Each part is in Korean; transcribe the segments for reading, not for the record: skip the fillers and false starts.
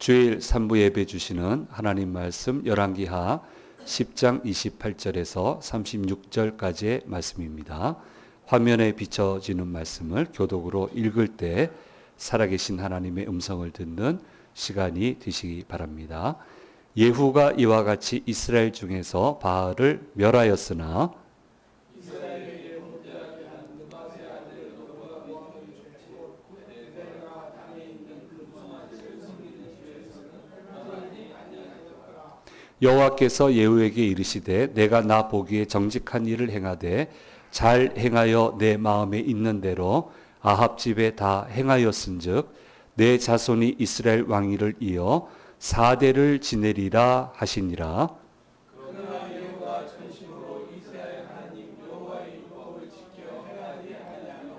주일 3부 예배 주시는 하나님 말씀 열왕기하 10장 28절에서 36절까지의 말씀입니다. 화면에 비춰지는 말씀을 교독으로 읽을 때 살아계신 하나님의 음성을 듣는 시간이 되시기 바랍니다. 예후가 이와 같이 이스라엘 중에서 바알을 멸하였으나 여호와께서 예후에게 이르시되 내가 나 보기에 정직한 일을 행하되 잘 행하여 내 마음에 있는 대로 아합 집에 다 행하였은즉 내 자손이 이스라엘 왕위를 이어 4대를 지내리라 하시니라. 그러나 예후가 전심으로 이스라엘 하나님 여호와의 율법을 지켜 행하지 아니하며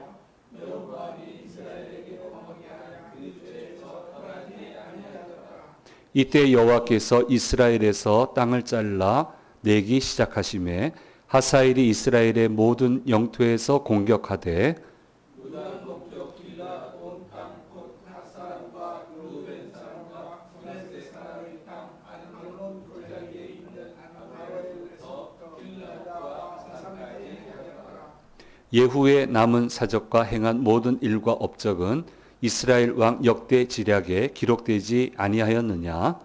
여로보암이 이스라엘에게 범하게 하여 그 죄에서 떠나지 아니하였더라. 이때 여호와께서 이스라엘에서 땅을 잘라 내기 시작하심에 하사엘이 이스라엘의 모든 영토에서 공격하되 유다 동쪽 길라 온 땅 곧 갓 사람과 루벤 사람과 므낫세 사람의 땅 아르논 골짜기에 있는 아나바엘에서 길라와 사삼까지 하였더라. 예후의 남은 사적과 행한 모든 일과 업적은 이스라엘 왕 역대 지략에 기록되지 아니하였느냐?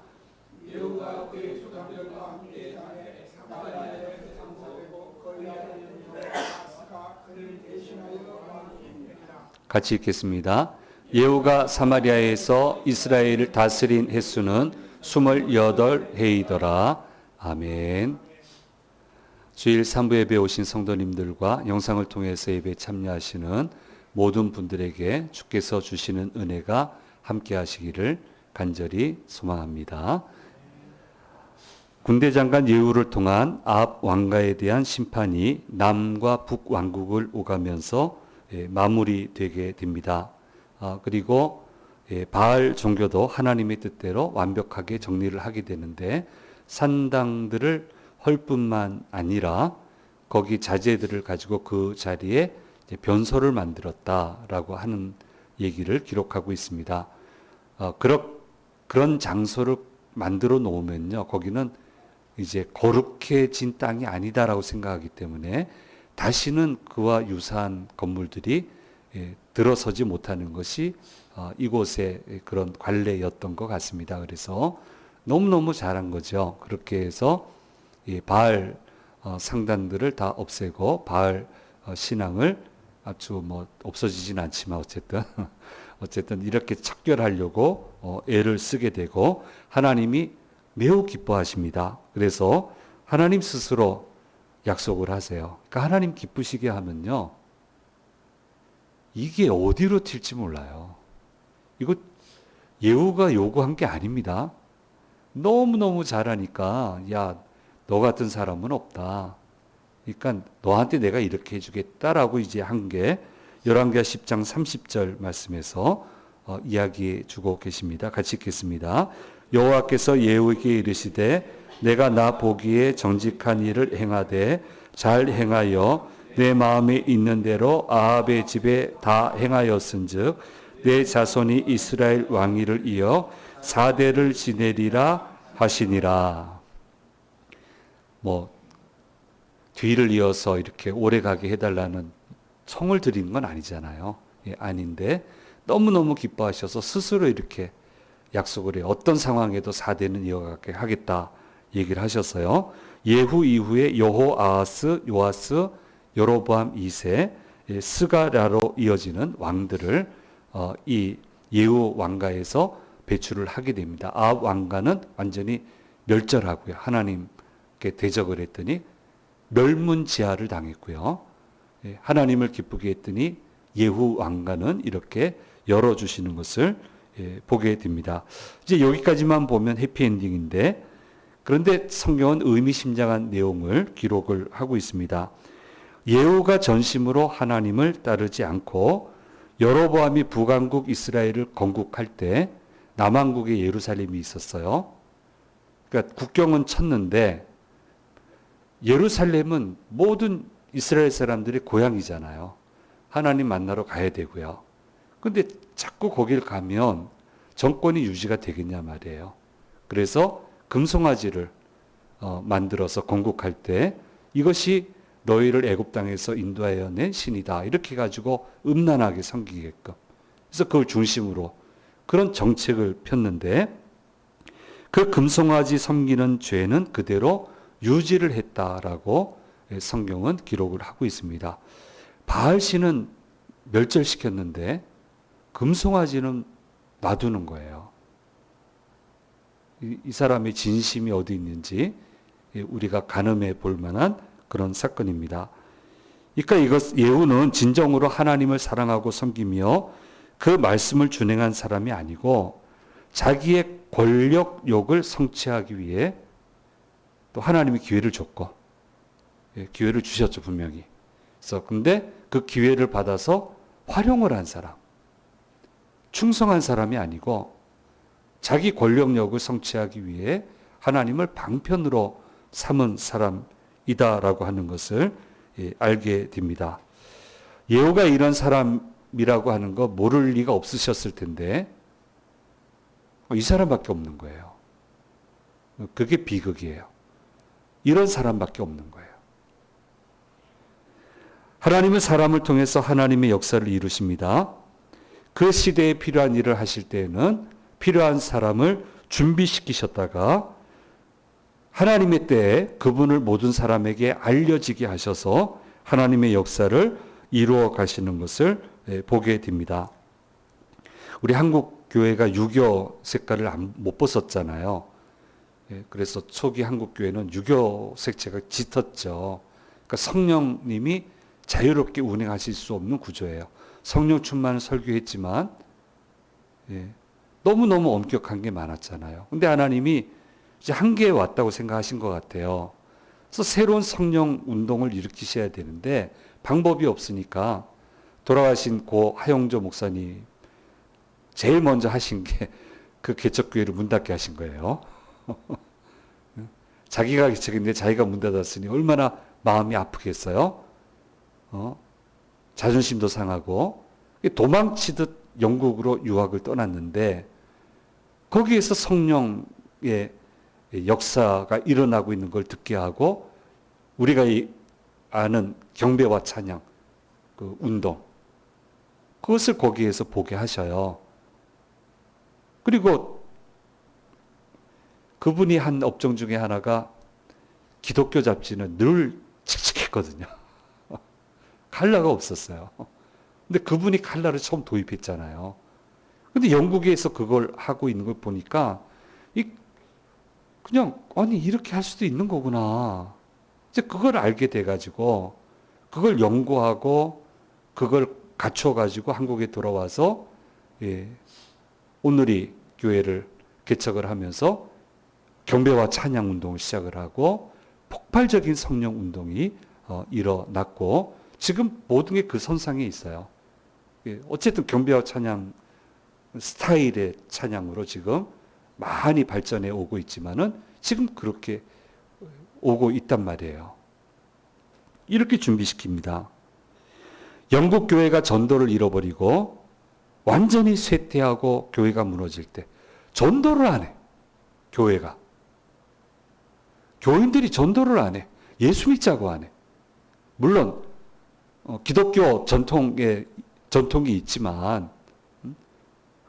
예후가 그의 조상들과 함께 땅에 사마리아에 장사되고 거리하는 아스가 그를 대신하여 왕이니라. 같이 읽겠습니다. 예후가 사마리아에서 이스라엘을 다스린 횟수는 28해이더라. 아멘. 주일 3부 예배 오신 성도님들과 영상을 통해서 예배 참여하시는 모든 분들에게 주께서 주시는 은혜가 함께 하시기를 간절히 소망합니다. 군대 장관 예후를 통한 아합 왕가에 대한 심판이 남과 북 왕국을 오가면서 마무리되게 됩니다. 그리고 바알 종교도 하나님의 뜻대로 완벽하게 정리를 하게 되는데 산당들을 헐 뿐만 아니라 거기 자재들을 가지고 그 자리에 변소를 만들었다라고 하는 얘기를 기록하고 있습니다. 그런 장소를 만들어 놓으면요, 거기는 이제 거룩해진 땅이 아니다라고 생각하기 때문에 다시는 그와 유사한 건물들이 들어서지 못하는 것이 이곳의 그런 관례였던 것 같습니다. 그래서 너무너무 잘한 거죠. 그렇게 해서 바알 상단들을 다 없애고 바알 신앙을 아주 없어지진 않지만 어쨌든 이렇게 척결하려고 애를 쓰게 되고 하나님이 매우 기뻐하십니다. 그래서 하나님 스스로 약속을 하세요. 그러니까 하나님 기쁘시게 하면요, 이게 어디로 튈지 몰라요. 이거 예후가 요구한 게 아닙니다. 너무너무 잘하니까 야, 너 같은 사람은 없다. 그러니까 너한테 내가 이렇게 해주겠다라고 이제 한 게 열왕기하 10장 30절 말씀에서 이야기해 주고 계십니다. 같이 읽겠습니다. 여호와께서 예후에게 이르시되 내가 나 보기에 정직한 일을 행하되 잘 행하여 내 마음에 있는 대로 아합의 집에 다 행하였은즉 내 자손이 이스라엘 왕위를 이어 4대를 지내리라 하시니라. 뒤를 이어서 이렇게 오래가게 해달라는 청을 드리는 건 아니잖아요. 아닌데 너무너무 기뻐하셔서 스스로 이렇게 약속을 해요. 어떤 상황에도 4대는 이어가게 하겠다 얘기를 하셨어요. 예후 이후에 여호아하스, 요아스, 여로보암 2세, 스가랴로 이어지는 왕들을 이 예후 왕가에서 배출을 하게 됩니다. 아합 왕가는 완전히 멸절하고요. 하나님께 대적을 했더니 멸문지하를 당했고요. 하나님을 기쁘게 했더니 예후 왕가는 이렇게 열어주시는 것을 보게 됩니다. 이제 여기까지만 보면 해피엔딩인데, 그런데 성경은 의미심장한 내용을 기록을 하고 있습니다. 예후가 전심으로 하나님을 따르지 않고 여로보암이 북왕국 이스라엘을 건국할 때 남왕국에 예루살렘이 있었어요. 그러니까 국경은 쳤는데 예루살렘은 모든 이스라엘 사람들의 고향이잖아요. 하나님 만나러 가야 되고요. 근데 자꾸 거길 가면 정권이 유지가 되겠냐 말이에요. 그래서 금송아지를 만들어서 건국할 때 이것이 너희를 애굽 땅에서 인도하여 낸 신이다. 이렇게 가지고 음란하게 섬기게끔. 그래서 그걸 중심으로 그런 정책을 폈는데 그 금송아지 섬기는 죄는 그대로 유지를 했다라고 성경은 기록을 하고 있습니다. 바알신은 멸절시켰는데 금송아지는 놔두는 거예요. 이 사람의 진심이 어디 있는지 우리가 가늠해 볼 만한 그런 사건입니다. 그러니까 이것 예후는 진정으로 하나님을 사랑하고 섬기며 그 말씀을 준행한 사람이 아니고 자기의 권력욕을 성취하기 위해 또 하나님이 기회를 줬고 기회를 주셨죠 분명히. 그래서 근데 그 기회를 받아서 활용을 한 사람, 충성한 사람이 아니고 자기 권력욕을 성취하기 위해 하나님을 방편으로 삼은 사람이다라고 하는 것을 알게 됩니다. 예후가 이런 사람이라고 하는 거 모를 리가 없으셨을 텐데 이 사람밖에 없는 거예요. 그게 비극이에요. 이런 사람밖에 없는 거예요. 하나님은 사람을 통해서 하나님의 역사를 이루십니다. 그 시대에 필요한 일을 하실 때에는 필요한 사람을 준비시키셨다가 하나님의 때에 그분을 모든 사람에게 알려지게 하셔서 하나님의 역사를 이루어 가시는 것을 보게 됩니다. 우리 한국 교회가 유교 색깔을 못 벗었잖아요. 그래서 초기 한국 교회는 유교 색채가 짙었죠. 그러니까 성령님이 자유롭게 운행하실 수 없는 구조예요. 성령 충만을 설교했지만 너무너무 엄격한 게 많았잖아요. 근데 하나님이 이제 한계에 왔다고 생각하신 것 같아요. 그래서 새로운 성령 운동을 일으키셔야 되는데 방법이 없으니까 돌아가신 고 하용조 목사님 제일 먼저 하신 게 그 개척교회를 문 닫게 하신 거예요. 자기가 개척인데 자기가 문 닫았으니 얼마나 마음이 아프겠어요? 자존심도 상하고 도망치듯 영국으로 유학을 떠났는데 거기에서 성령의 역사가 일어나고 있는 걸 듣게 하고 우리가 아는 경배와 찬양 그 운동 그것을 거기에서 보게 하셔요. 그리고 그분이 한 업종 중에 하나가 기독교 잡지는 늘 칙칙했거든요. 칼라가 없었어요. 근데 그분이 칼라를 처음 도입했잖아요. 근데 영국에서 그걸 하고 있는 걸 보니까 그냥 아니 이렇게 할 수도 있는 거구나. 이제 그걸 알게 돼가지고 그걸 연구하고 그걸 갖춰가지고 한국에 돌아와서 오늘이 교회를 개척을 하면서 경배와 찬양 운동을 시작을 하고 폭발적인 성령 운동이 일어났고 지금 모든 게 그 선상에 있어요. 어쨌든 경배와 찬양 스타일의 찬양으로 지금 많이 발전해 오고 있지만은 지금 그렇게 오고 있단 말이에요. 이렇게 준비시킵니다. 영국 교회가 전도를 잃어버리고 완전히 쇠퇴하고 교회가 무너질 때 전도를 안 해. 교회가. 교인들이 전도를 안 해. 예수 믿자고 안 해. 물론 기독교 전통이 있지만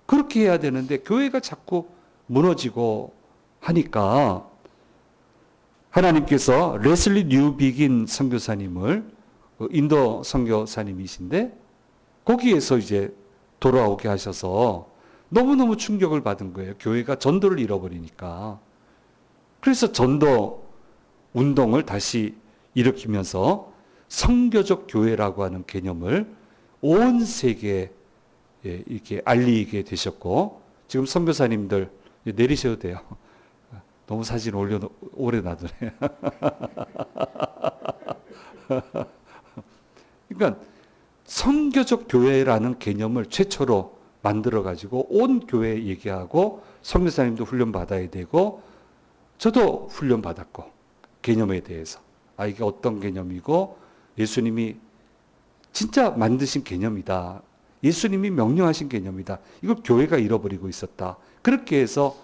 그렇게 해야 되는데 교회가 자꾸 무너지고 하니까 하나님께서 레슬리 뉴비긴 선교사님을 인도 선교사님이신데 거기에서 이제 돌아오게 하셔서 너무너무 충격을 받은 거예요. 교회가 전도를 잃어버리니까. 그래서 전도 운동을 다시 일으키면서 성교적 교회라고 하는 개념을 온 세계에 이렇게 알리게 되셨고 지금 선교사님들 내리셔도 돼요. 너무 사진 오래 놔두네. 그러니까 선교적 교회라는 개념을 최초로 만들어가지고 온 교회 얘기하고 선교사님도 훈련 받아야 되고 저도 훈련 받았고 개념에 대해서 이게 어떤 개념이고 예수님이 진짜 만드신 개념이다. 예수님이 명령하신 개념이다. 이걸 교회가 잃어버리고 있었다. 그렇게 해서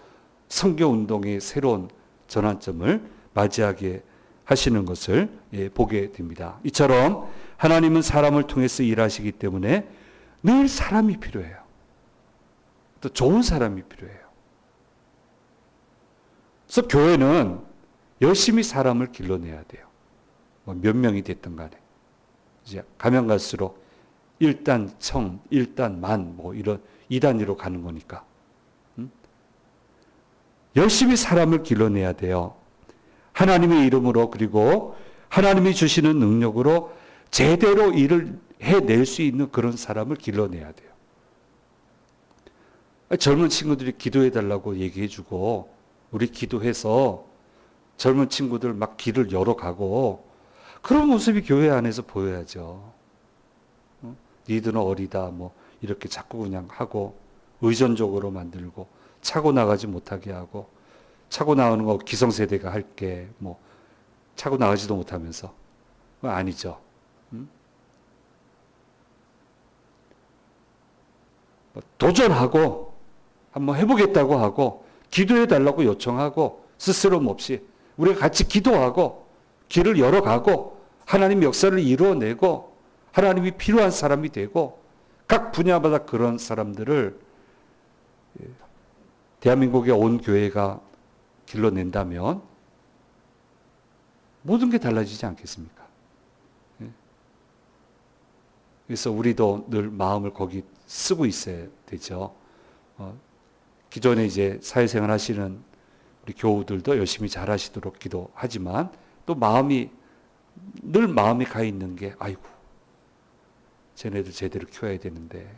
선교운동의 새로운 전환점을 맞이하게 하시는 것을 보게 됩니다. 이처럼 하나님은 사람을 통해서 일하시기 때문에 늘 사람이 필요해요. 또 좋은 사람이 필요해요. 그래서 교회는 열심히 사람을 길러내야 돼요. 몇 명이 됐든 간에. 이제 가면 갈수록 1단 청, 1단 만, 이런 2단위로 가는 거니까. 열심히 사람을 길러내야 돼요. 하나님의 이름으로, 그리고 하나님이 주시는 능력으로 제대로 일을 해낼 수 있는 그런 사람을 길러내야 돼요. 젊은 친구들이 기도해 달라고 얘기해 주고, 우리 기도해서 젊은 친구들 막 길을 열어가고, 그런 모습이 교회 안에서 보여야죠. 니들은 어리다, 이렇게 자꾸 그냥 하고, 의존적으로 만들고, 차고 나가지 못하게 하고, 차고 나오는 거 기성세대가 할게, 차고 나가지도 못하면서. 그거 아니죠. 도전하고, 한번 해보겠다고 하고, 기도해 달라고 요청하고, 스스럼 없이, 우리가 같이 기도하고, 길을 열어가고, 하나님 역사를 이루어내고, 하나님이 필요한 사람이 되고, 각 분야마다 그런 사람들을 대한민국의 온 교회가 길러낸다면 모든 게 달라지지 않겠습니까? 그래서 우리도 늘 마음을 거기 쓰고 있어야 되죠. 기존에 이제 사회생활 하시는 우리 교우들도 열심히 잘 하시도록 기도하지만 또 늘 마음이 가 있는 게, 아이고, 쟤네들 제대로 키워야 되는데,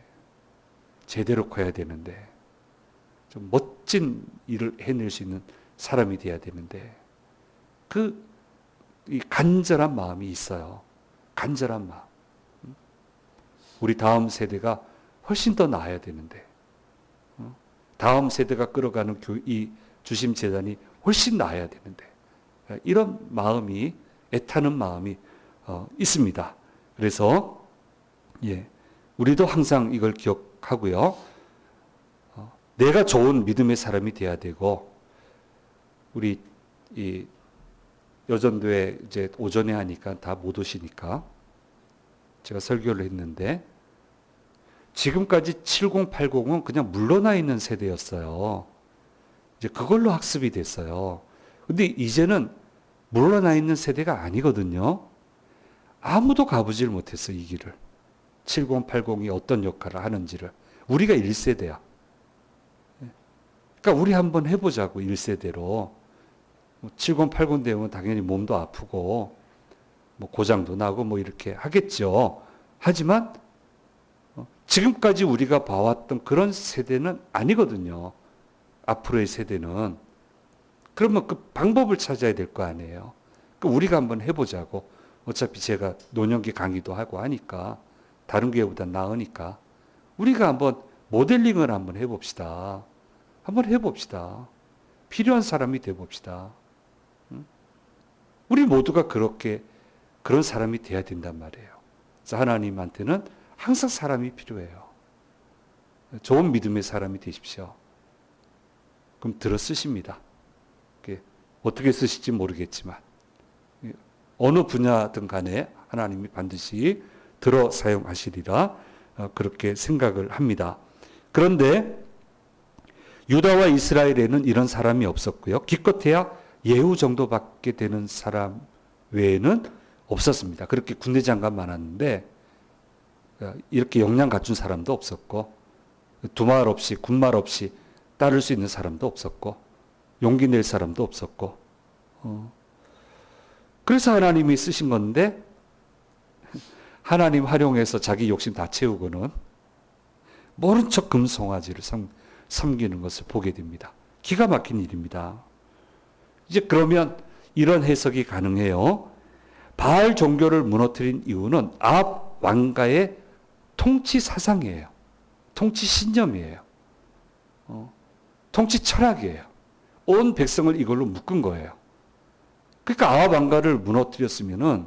제대로 커야 되는데, 좀 멋진 일을 해낼 수 있는 사람이 돼야 되는데, 이 간절한 마음이 있어요. 간절한 마음. 우리 다음 세대가 훨씬 더 나아야 되는데, 다음 세대가 끌어가는 이 주심재단이 훨씬 나아야 되는데, 이런 마음이, 애타는 마음이 있습니다. 그래서 우리도 항상 이걸 기억하고요. 내가 좋은 믿음의 사람이 돼야 되고, 우리 이 여전도에 이제 오전에 하니까 다 못 오시니까 제가 설교를 했는데, 지금까지 7080은 그냥 물러나 있는 세대였어요. 이제 그걸로 학습이 됐어요. 근데 이제는 물러나 있는 세대가 아니거든요. 아무도 가보질 못했어, 이 길을. 7080이 어떤 역할을 하는지를. 우리가 1세대야. 그러니까 우리 한번 해보자고, 1세대로. 7080 되면 당연히 몸도 아프고, 고장도 나고 이렇게 하겠죠. 하지만 지금까지 우리가 봐왔던 그런 세대는 아니거든요. 앞으로의 세대는. 그러면 그 방법을 찾아야 될 거 아니에요. 그러니까 우리가 한번 해보자고. 어차피 제가 노년기 강의도 하고 하니까, 다른 교회보다 나으니까, 우리가 한번 모델링을 한번 해봅시다. 한번 해봅시다. 필요한 사람이 돼봅시다. 우리 모두가 그런 사람이 돼야 된단 말이에요. 그래서 하나님한테는 항상 사람이 필요해요. 좋은 믿음의 사람이 되십시오. 그럼 들어 쓰십니다. 어떻게 쓰실지 모르겠지만, 어느 분야든 간에 하나님이 반드시 들어 사용하시리라, 그렇게 생각을 합니다. 그런데 유다와 이스라엘에는 이런 사람이 없었고요. 기껏해야 예후 정도밖에 되는 사람 외에는 없었습니다. 그렇게 군대 장관 많았는데 이렇게 역량 갖춘 사람도 없었고, 두말 없이 군말 없이 따를 수 있는 사람도 없었고, 용기 낼 사람도 없었고, 그래서 하나님이 쓰신 건데, 하나님 활용해서 자기 욕심 다 채우고는 모른 척 금송아지를 섬기는 것을 보게 됩니다. 기가 막힌 일입니다. 이제 그러면 이런 해석이 가능해요. 바알 종교를 무너뜨린 이유는 아합 왕가의 통치 사상이에요. 통치 신념이에요. 통치 철학이에요. 온 백성을 이걸로 묶은 거예요. 그러니까 아합 왕가를 무너뜨렸으면은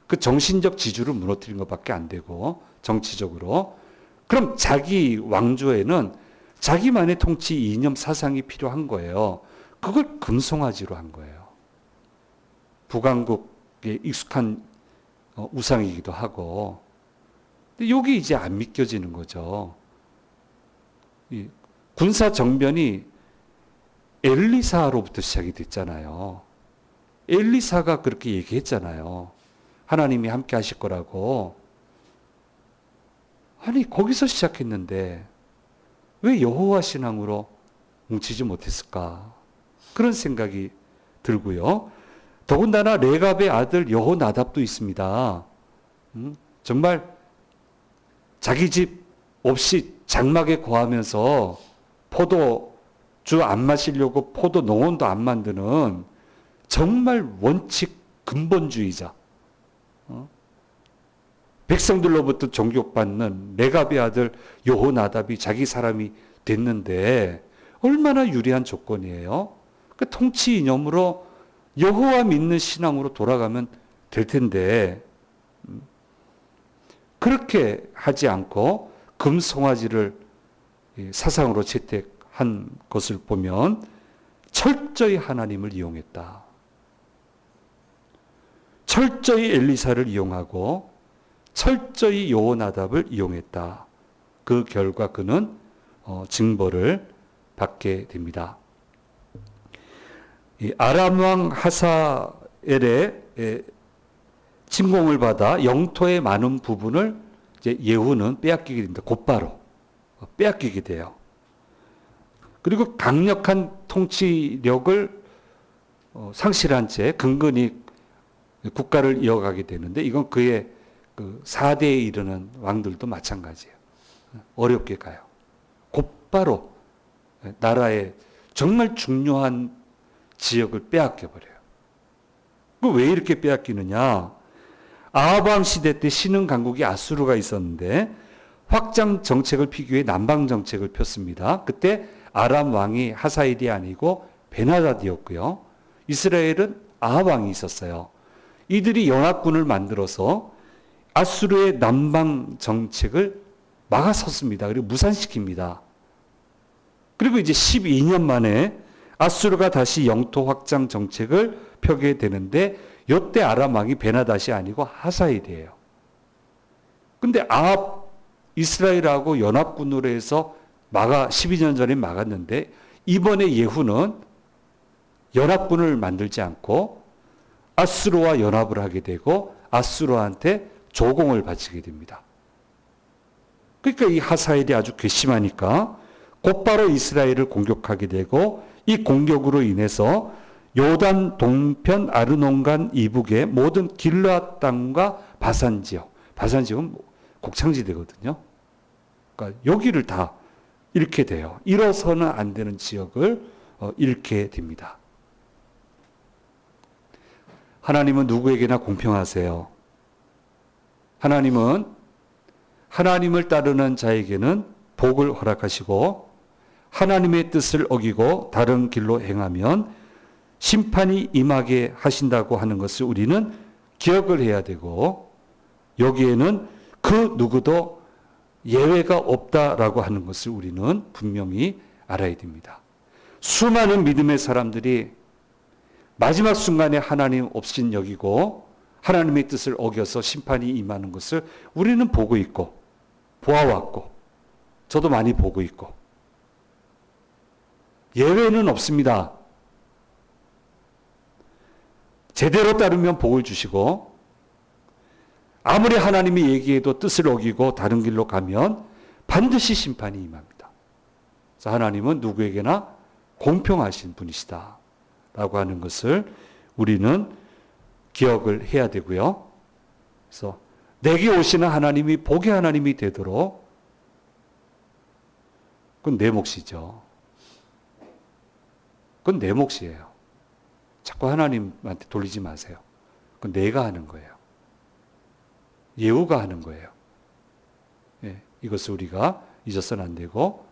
그 정신적 지주를 무너뜨린 것밖에 안 되고, 정치적으로 그럼 자기 왕조에는 자기만의 통치 이념 사상이 필요한 거예요. 그걸 금송아지로 한 거예요. 북왕국에 익숙한 우상이기도 하고. 근데 여기 이제 안 믿겨지는 거죠. 이 군사 정변이 엘리사로부터 시작이 됐잖아요. 엘리사가 그렇게 얘기했잖아요. 하나님이 함께 하실 거라고. 아니, 거기서 시작했는데 왜 여호와 신앙으로 뭉치지 못했을까? 그런 생각이 들고요. 더군다나 레갑의 아들 여호나답도 있습니다. 정말 자기 집 없이 장막에 거하면서 포도주 안 마시려고 포도 농원도 안 만드는 정말 원칙 근본주의자. 백성들로부터 존경받는 레갑의 아들 여호나답이 자기 사람이 됐는데 얼마나 유리한 조건이에요. 그 통치 이념으로 여호와 믿는 신앙으로 돌아가면 될 텐데 그렇게 하지 않고 금송아지를 사상으로 채택한 것을 보면 철저히 하나님을 이용했다. 철저히 엘리사를 이용하고 철저히 여호나답을 이용했다. 그 결과 그는 징벌을 받게 됩니다. 이 아람 왕 하사엘의 침공을 받아 영토의 많은 부분을 이제 예후는 빼앗기게 됩니다. 곧바로 빼앗기게 돼요. 그리고 강력한 통치력을 상실한 채 근근히 국가를 이어가게 되는데 이건 그의 그 4대에 이르는 왕들도 마찬가지예요. 어렵게 가요. 곧바로 나라의 정말 중요한 지역을 빼앗겨 버려요. 왜 이렇게 빼앗기느냐? 아합 왕 시대 때 신흥 강국이 아수르가 있었는데 확장 정책을 피기 위해 남방 정책을 폈습니다. 그때 아람 왕이 하사일이 아니고 베나다디였고요. 이스라엘은 아합 왕이 있었어요. 이들이 연합군을 만들어서 아수르의 남방 정책을 막아섰습니다. 그리고 무산시킵니다. 그리고 이제 12년 만에 아수르가 다시 영토 확장 정책을 펴게 되는데 이때 아람 왕이 베나닷이 아니고 하사일이에요. 근데 아합 이스라엘하고 연합군으로 해서 12년 전에 막았는데 이번에 예후는 연합군을 만들지 않고 아수르와 연합을 하게 되고 아수르한테 조공을 바치게 됩니다. 그러니까 이 하사엘이 아주 괘씸하니까 곧바로 이스라엘을 공격하게 되고 이 공격으로 인해서 요단 동편 아르논강 이북의 모든 길르앗 땅과 바산 지역, 바산 지역은 곡창지대거든요. 그러니까 여기를 다 잃게 돼요. 잃어서는 안 되는 지역을 잃게 됩니다. 하나님은 누구에게나 공평하세요. 하나님은 하나님을 따르는 자에게는 복을 허락하시고 하나님의 뜻을 어기고 다른 길로 행하면 심판이 임하게 하신다고 하는 것을 우리는 기억을 해야 되고 여기에는 그 누구도 예외가 없다라고 하는 것을 우리는 분명히 알아야 됩니다. 수많은 믿음의 사람들이 마지막 순간에 하나님 없인 여기고 하나님의 뜻을 어겨서 심판이 임하는 것을 우리는 보고 있고 보아왔고 저도 많이 보고 있고 예외는 없습니다. 제대로 따르면 복을 주시고 아무리 하나님이 얘기해도 뜻을 어기고 다른 길로 가면 반드시 심판이 임합니다. 그래서 하나님은 누구에게나 공평하신 분이시다 라고 하는 것을 우리는 기억을 해야 되고요. 그래서 내게 오시는 하나님이 복의 하나님이 되도록 그건 내 몫이죠. 그건 내 몫이에요. 자꾸 하나님한테 돌리지 마세요. 그건 내가 하는 거예요. 예후가 하는 거예요. 예, 이것을 우리가 잊어서는 안 되고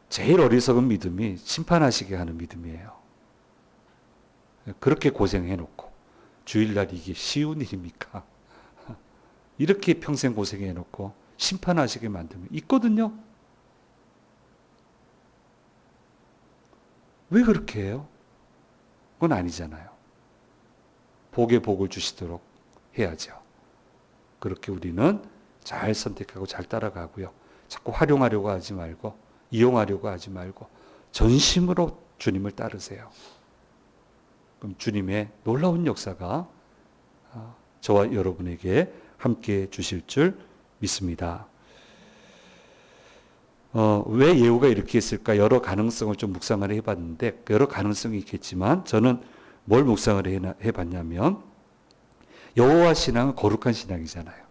제일 어리석은 믿음이 심판하시게 하는 믿음이에요. 그렇게 고생해놓고 주일날 이게 쉬운 일입니까? 이렇게 평생 고생해 놓고 심판하시게 만들면 있거든요. 왜 그렇게 해요? 그건 아니잖아요. 복에 복을 주시도록 해야죠. 그렇게 우리는 잘 선택하고 잘 따라가고요. 자꾸 활용하려고 하지 말고 이용하려고 하지 말고 전심으로 주님을 따르세요. 그럼 주님의 놀라운 역사가 저와 여러분에게 함께 주실 줄 믿습니다. 왜 예후가 이렇게 했을까? 여러 가능성을 좀 묵상을 해봤는데 여러 가능성이 있겠지만 저는 뭘 묵상을 해봤냐면 여호와 신앙은 거룩한 신앙이잖아요.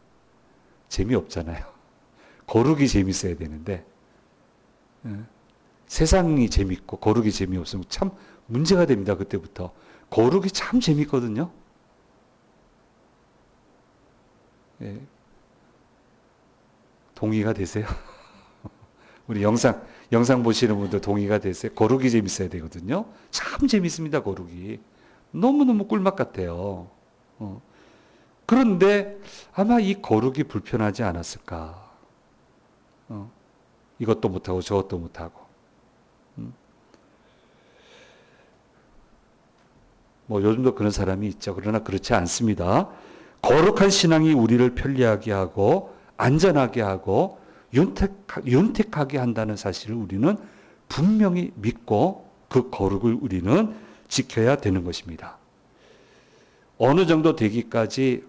재미없잖아요. 거룩이 재밌어야 되는데 세상이 재밌고 거룩이 재미없으면 참 문제가 됩니다. 그때부터. 거룩이 참 재밌거든요. 예. 동의가 되세요? 우리 영상 보시는 분들 동의가 되세요? 거룩이 재밌어야 되거든요. 참 재밌습니다. 거룩이. 너무너무 꿀맛 같아요. 그런데 아마 이 거룩이 불편하지 않았을까. 이것도 못하고 저것도 못하고. 뭐 요즘도 그런 사람이 있죠. 그러나 그렇지 않습니다. 거룩한 신앙이 우리를 편리하게 하고 안전하게 하고 윤택하게 한다는 사실을 우리는 분명히 믿고 그 거룩을 우리는 지켜야 되는 것입니다. 어느 정도 되기까지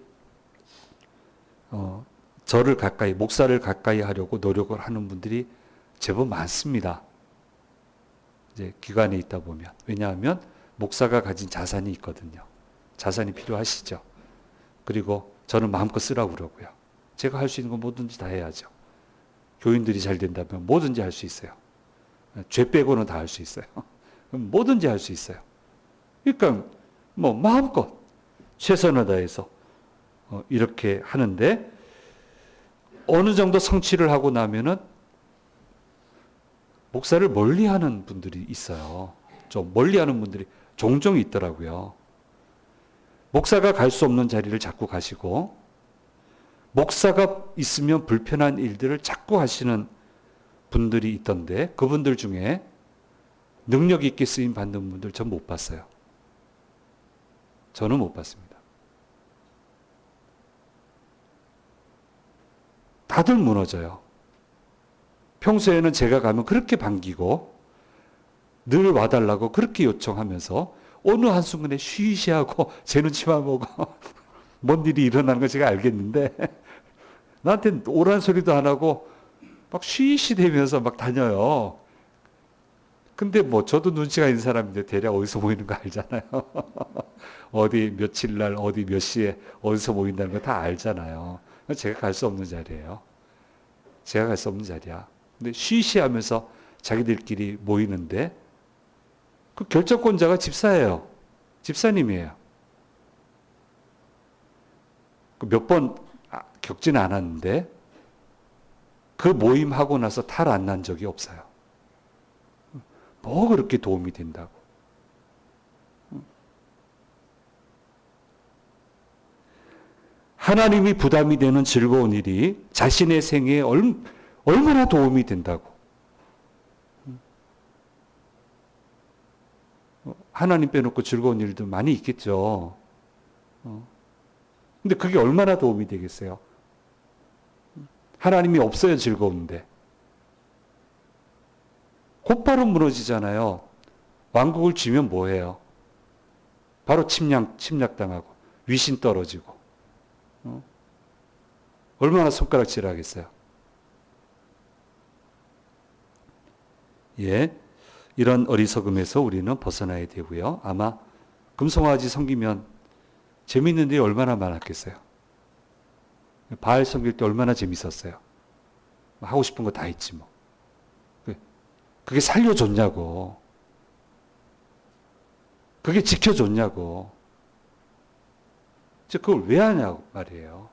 저를 가까이, 목사를 가까이 하려고 노력을 하는 분들이 제법 많습니다. 이제 기관에 있다 보면. 왜냐하면 목사가 가진 자산이 있거든요. 자산이 필요하시죠. 그리고 저는 마음껏 쓰라고 그러고요. 제가 할 수 있는 건 뭐든지 다 해야죠. 교인들이 잘 된다면 뭐든지 할 수 있어요. 죄 빼고는 다 할 수 있어요. 뭐든지 할 수 있어요. 그러니까 뭐 마음껏 최선을 다해서 이렇게 하는데 어느 정도 성취를 하고 나면은 목사를 멀리하는 분들이 있어요. 좀 멀리하는 분들이 종종 있더라고요. 목사가 갈 수 없는 자리를 자꾸 가시고 목사가 있으면 불편한 일들을 자꾸 하시는 분들이 있던데 그분들 중에 능력 있게 쓰임 받는 분들 전 못 봤어요. 저는 못 봤습니다. 다들 무너져요. 평소에는 제가 가면 그렇게 반기고 늘 와달라고 그렇게 요청하면서 어느 한순간에 쉬쉬하고 제 눈치만 보고 뭔 일이 일어나는 거 제가 알겠는데 나한테 오란 소리도 안 하고 막 쉬쉬대면서 막 다녀요. 근데 뭐 저도 눈치가 있는 사람인데 대략 어디서 모이는 거 알잖아요. 어디 며칠 날 어디 몇 시에 어디서 모인다는 거 다 알잖아요. 제가 갈 수 없는 자리예요. 제가 갈 수 없는 자리야. 근데 쉬쉬하면서 자기들끼리 모이는데 그 결정권자가 집사예요. 집사님이에요. 몇 번 겪지는 않았는데 그 모임하고 나서 탈 안 난 적이 없어요. 뭐 그렇게 도움이 된다고. 하나님이 부담이 되는 즐거운 일이 자신의 생애에 얼마나 도움이 된다고. 하나님 빼놓고 즐거운 일도 많이 있겠죠. 근데 그게 얼마나 도움이 되겠어요? 하나님이 없어야 즐거운데. 곧바로 무너지잖아요. 왕국을 쥐면 뭐해요? 바로 침략당하고 위신 떨어지고. 얼마나 손가락질하겠어요? 예, 이런 어리석음에서 우리는 벗어나야 되고요. 아마 금송아지 섬기면 재밌는 일이 얼마나 많았겠어요. 바알 섬길 때 얼마나 재밌었어요. 하고 싶은 거 다 했지 뭐. 그게 살려줬냐고. 그게 지켜줬냐고. 그걸 왜 하냐고 말이에요.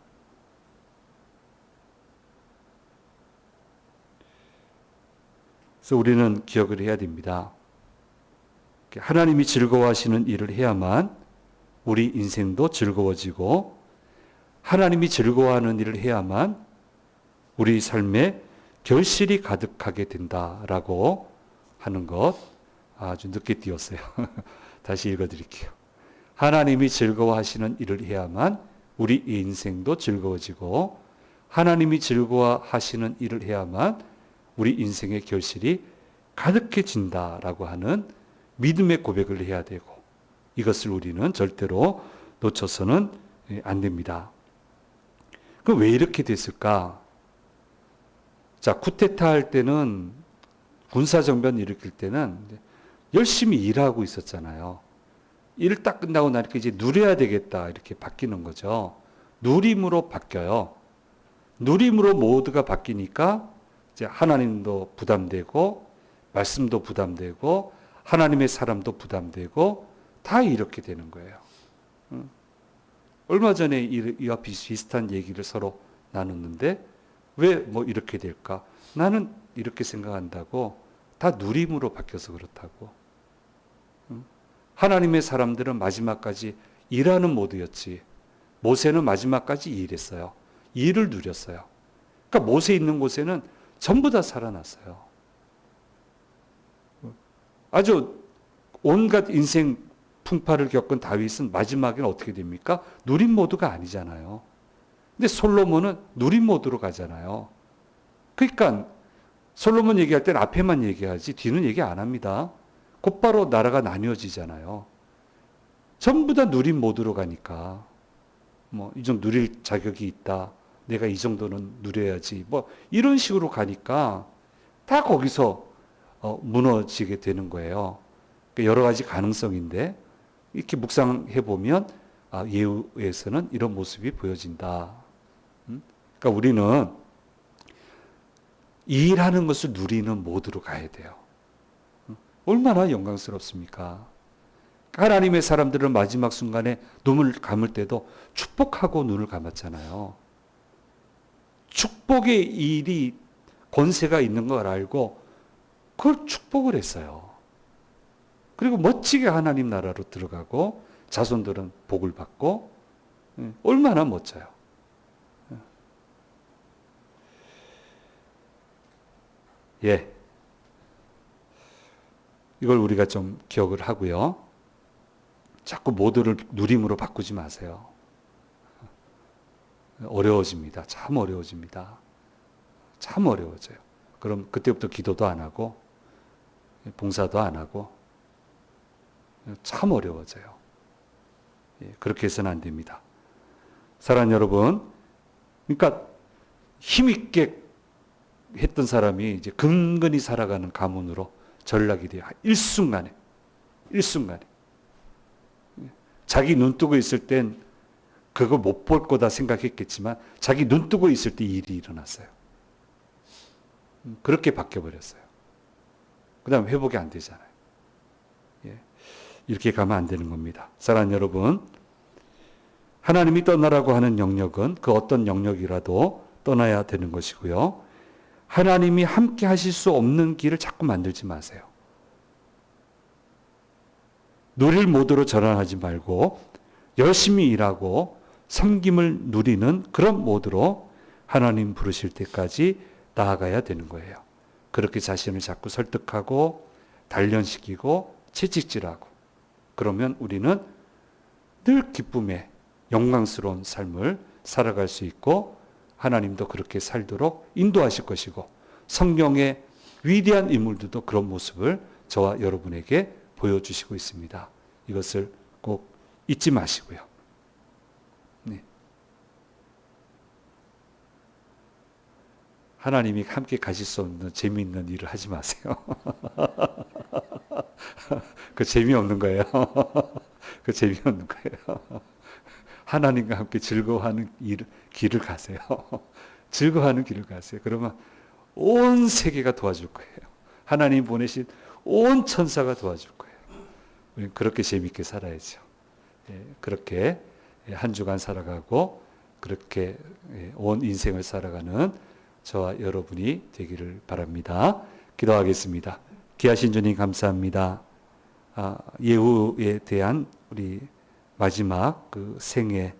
그래서 우리는 기억을 해야 됩니다. 하나님이 즐거워하시는 일을 해야만 우리 인생도 즐거워지고 하나님이 즐거워하는 일을 해야만 우리 삶에 결실이 가득하게 된다라고 하는 것 아주 늦게 띄웠어요. 다시 읽어드릴게요. 하나님이 즐거워하시는 일을 해야만 우리 인생도 즐거워지고 하나님이 즐거워하시는 일을 해야만 우리 인생의 결실이 가득해진다라고 하는 믿음의 고백을 해야 되고 이것을 우리는 절대로 놓쳐서는 안 됩니다. 그럼 왜 이렇게 됐을까? 자, 쿠데타 할 때는 군사정변 일으킬 때는 열심히 일하고 있었잖아요. 일 딱 끝나고 나니까 이제 누려야 되겠다 이렇게 바뀌는 거죠. 누림으로 바뀌어요. 누림으로 모두가 바뀌니까 이제 하나님도 부담되고 말씀도 부담되고 하나님의 사람도 부담되고 다 이렇게 되는 거예요. 얼마 전에 이와 비슷한 얘기를 서로 나눴는데 왜 뭐 이렇게 될까? 나는 이렇게 생각한다고 다 누림으로 바뀌어서 그렇다고. 하나님의 사람들은 마지막까지 일하는 모드였지. 모세는 마지막까지 일했어요. 일을 누렸어요. 그러니까 모세 있는 곳에는 전부 다 살아났어요. 아주 온갖 인생 풍파를 겪은 다윗은 마지막에는 어떻게 됩니까? 누림 모드가 아니잖아요. 근데 솔로몬은 누림 모드로 가잖아요. 그러니까 솔로몬 얘기할 때는 앞에만 얘기하지 뒤는 얘기 안 합니다. 곧바로 나라가 나뉘어지잖아요. 전부 다 누림 모드로 가니까 뭐 이 정도 누릴 자격이 있다. 내가 이 정도는 누려야지. 뭐 이런 식으로 가니까 다 거기서 무너지게 되는 거예요. 여러 가지 가능성인데 이렇게 묵상해 보면 예후에서는 이런 모습이 보여진다. 그러니까 우리는 일하는 것을 누리는 모드로 가야 돼요. 얼마나 영광스럽습니까? 하나님의 사람들은 마지막 순간에 눈을 감을 때도 축복하고 눈을 감았잖아요. 축복의 일이 권세가 있는 걸 알고 그걸 축복을 했어요. 그리고 멋지게 하나님 나라로 들어가고 자손들은 복을 받고 얼마나 멋져요. 예. 이걸 우리가 좀 기억을 하고요. 자꾸 모두를 누림으로 바꾸지 마세요. 어려워집니다. 참 어려워집니다. 참 어려워져요. 그럼 그때부터 기도도 안 하고 봉사도 안 하고 참 어려워져요. 그렇게 해서는 안 됩니다. 사랑하는 여러분, 그러니까 힘있게 했던 사람이 이제 근근히 살아가는 가문으로 전락이 돼요. 일순간에. 자기 눈 뜨고 있을 땐 그거 못 볼 거다 생각했겠지만 자기 눈 뜨고 있을 때 일이 일어났어요. 그렇게 바뀌어버렸어요. 그 다음 회복이 안 되잖아요. 이렇게 가면 안 되는 겁니다. 사랑하는 여러분, 하나님이 떠나라고 하는 영역은 그 어떤 영역이라도 떠나야 되는 것이고요. 하나님이 함께 하실 수 없는 길을 자꾸 만들지 마세요. 누릴 모드로 전환하지 말고 열심히 일하고 섬김을 누리는 그런 모드로 하나님 부르실 때까지 나아가야 되는 거예요. 그렇게 자신을 자꾸 설득하고 단련시키고 채찍질하고 그러면 우리는 늘 기쁨의 영광스러운 삶을 살아갈 수 있고 하나님도 그렇게 살도록 인도하실 것이고 성경의 위대한 인물들도 그런 모습을 저와 여러분에게 보여주시고 있습니다. 이것을 꼭 잊지 마시고요. 네. 하나님이 함께 가실 수 없는 재미있는 일을 하지 마세요. 그 재미없는 거예요. 그 재미없는 거예요. 하나님과 함께 즐거워하는 길을 가세요. 즐거워하는 길을 가세요. 그러면 온 세계가 도와줄 거예요. 하나님 보내신 온 천사가 도와줄 거예요. 우리는 그렇게 재미있게 살아야죠. 그렇게 한 주간 살아가고 그렇게 온 인생을 살아가는 저와 여러분이 되기를 바랍니다. 기도하겠습니다. 귀하신 주님 감사합니다. 예후에 대한 우리 마지막 그 생애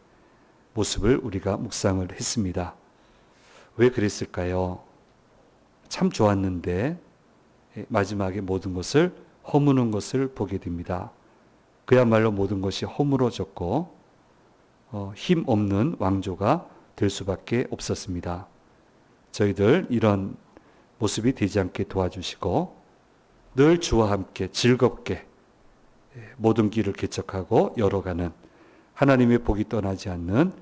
모습을 우리가 묵상을 했습니다. 왜 그랬을까요? 참 좋았는데 마지막에 모든 것을 허무는 것을 보게 됩니다. 그야말로 모든 것이 허물어졌고 힘 없는 왕조가 될 수밖에 없었습니다. 저희들 이런 모습이 되지 않게 도와주시고 늘 주와 함께 즐겁게 모든 길을 개척하고 열어가는 하나님의 복이 떠나지 않는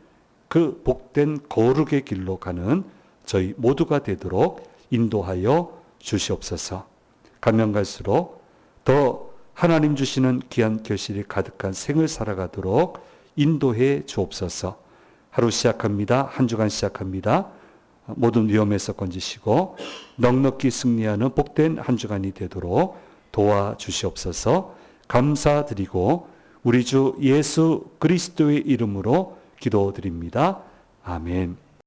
그 복된 거룩의 길로 가는 저희 모두가 되도록 인도하여 주시옵소서. 가면 갈수록 더 하나님 주시는 귀한 결실이 가득한 생을 살아가도록 인도해 주옵소서. 하루 시작합니다. 한 주간 시작합니다. 모든 위험에서 건지시고 넉넉히 승리하는 복된 한 주간이 되도록 도와주시옵소서. 감사드리고 우리 주 예수 그리스도의 이름으로 기도드립니다. 아멘.